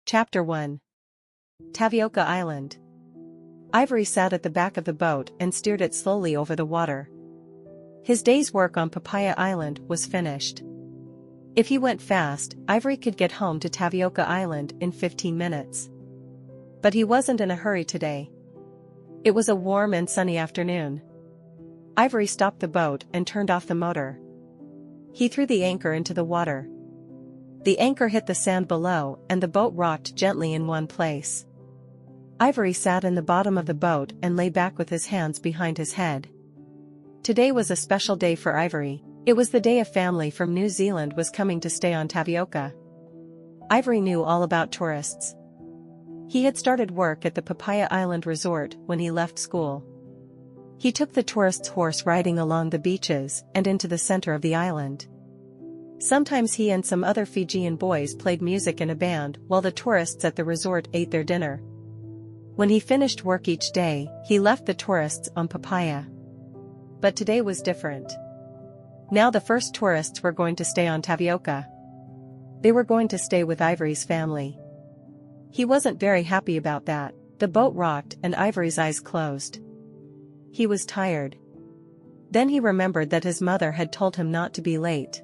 Chapter 1. Tavioka Island. Iveri sat at the back of the boat and steered it slowly over the water. His day's work on Papaya Island was finished. If he went fast, Iveri could get home to Tavioka Island in 15 minutes. But he wasn't in a hurry today. It was a warm and sunny afternoon. Iveri stopped the boat and turned off the motor. He threw the anchor into the water. The anchor hit the sand below and the boat rocked gently in one place. Iveri sat in the bottom of the boat and lay back with his hands behind his head. Today was a special day for Iveri. It was the day a family from New Zealand was coming to stay on Tavioka. Iveri knew all about tourists. He had started work at the Papaya Island resort when he left school. He took the tourists' horse riding along the beaches and into the center of the island. Sometimes he and some other Fijian boys played music in a band while the tourists at the resort ate their dinner. When he finished work each day, he left the tourists on Papaya. But today was different. Now the first tourists were going to stay on Tavioka. They were going to stay with Iveri's family. He wasn't very happy about that. The boat rocked and Iveri's eyes closed. He was tired. Then he remembered that his mother had told him not to be late.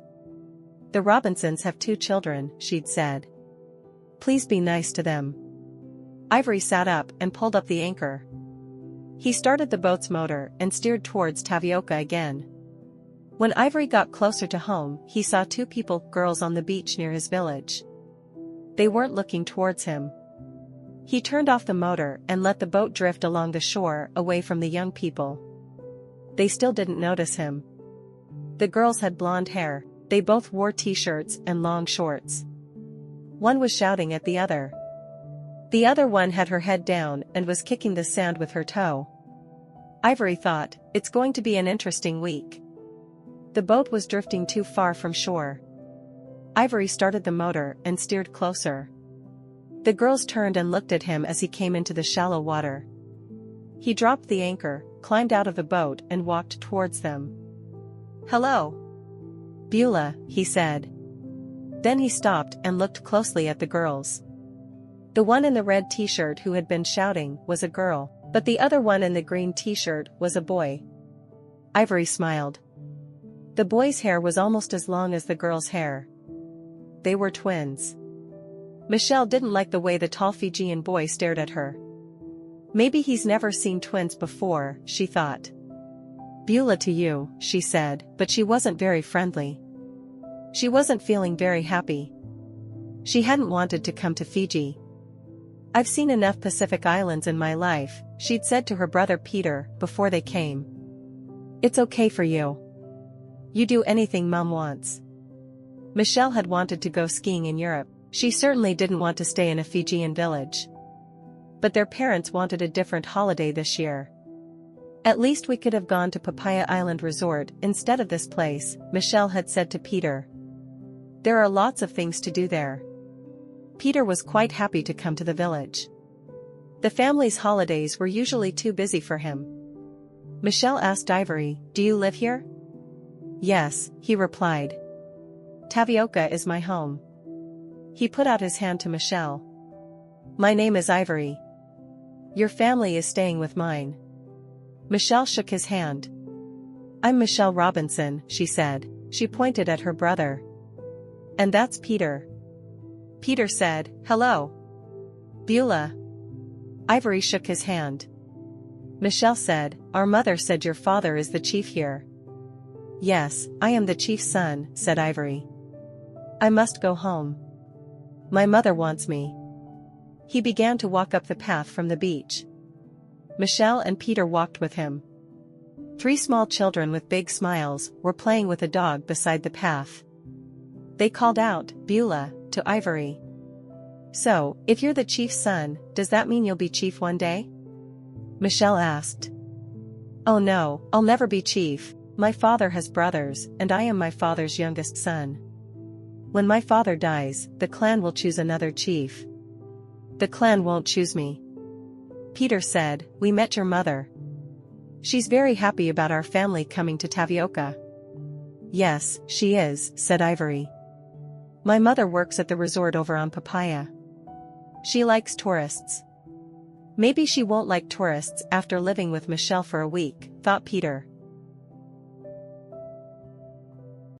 "The Robinsons have 2 children," she'd said. "Please be nice to them." Iveri sat up and pulled up the anchor. He started the boat's motor and steered towards Tavioka again. When Iveri got closer to home, he saw 2 girls on the beach near his village. They weren't looking towards him. He turned off the motor and let the boat drift along the shore away from the young people. They still didn't notice him. The girls had blonde hair. They both wore t-shirts and long shorts. One was shouting at the other. The other one had her head down and was kicking the sand with her toe. Iveri thought, it's going to be an interesting week. The boat was drifting too far from shore. Iveri started the motor and steered closer. The girls turned and looked at him as he came into the shallow water. He dropped the anchor, climbed out of the boat and walked towards them. "Hello, Beulah," he said. Then he stopped and looked closely at the girls. The one in the red t-shirt who had been shouting was a girl, but the other one in the green t-shirt was a boy. Iveri smiled. The boy's hair was almost as long as the girl's hair. They were twins. Michelle didn't like the way the tall Fijian boy stared at her. Maybe he's never seen twins before, she thought. "Beulah to you," she said, but she wasn't very friendly. She wasn't feeling very happy. She hadn't wanted to come to Fiji. "I've seen enough Pacific Islands in my life," she'd said to her brother Peter before they came. "It's okay for you. You do anything Mom wants." Michelle had wanted to go skiing in Europe. She certainly didn't want to stay in a Fijian village. But their parents wanted a different holiday this year. "At least we could have gone to Papaya Island Resort instead of this place," Michelle had said to Peter. "There are lots of things to do there." Peter was quite happy to come to the village. The family's holidays were usually too busy for him. Michelle asked Iveri, "Do you live here?" "Yes," he replied. "Tavioka is my home." He put out his hand to Michelle. "My name is Iveri. Your family is staying with mine." Michelle shook his hand. "I'm Michelle Robinson," she said. She pointed at her brother. "And that's Peter." Peter said, "Hello, Beulah." Iveri shook his hand. Michelle said, "Our mother said your father is the chief here." "Yes, I am the chief's son," said Iveri. "I must go home. My mother wants me." He began to walk up the path from the beach. Michelle and Peter walked with him. 3 small children with big smiles were playing with a dog beside the path. They called out, "Beulah," to Iveri. "So, if you're the chief's son, does that mean you'll be chief one day?" Michelle asked. "Oh no, I'll never be chief. My father has brothers, and I am my father's youngest son. When my father dies, the clan will choose another chief." "The clan won't choose me." Peter said, "We met your mother. She's very happy about our family coming to Tavioka." "Yes, she is," said Iveri. "My mother works at the resort over on Papaya." She likes tourists. Maybe she won't like tourists after living with Michelle for a week, thought Peter.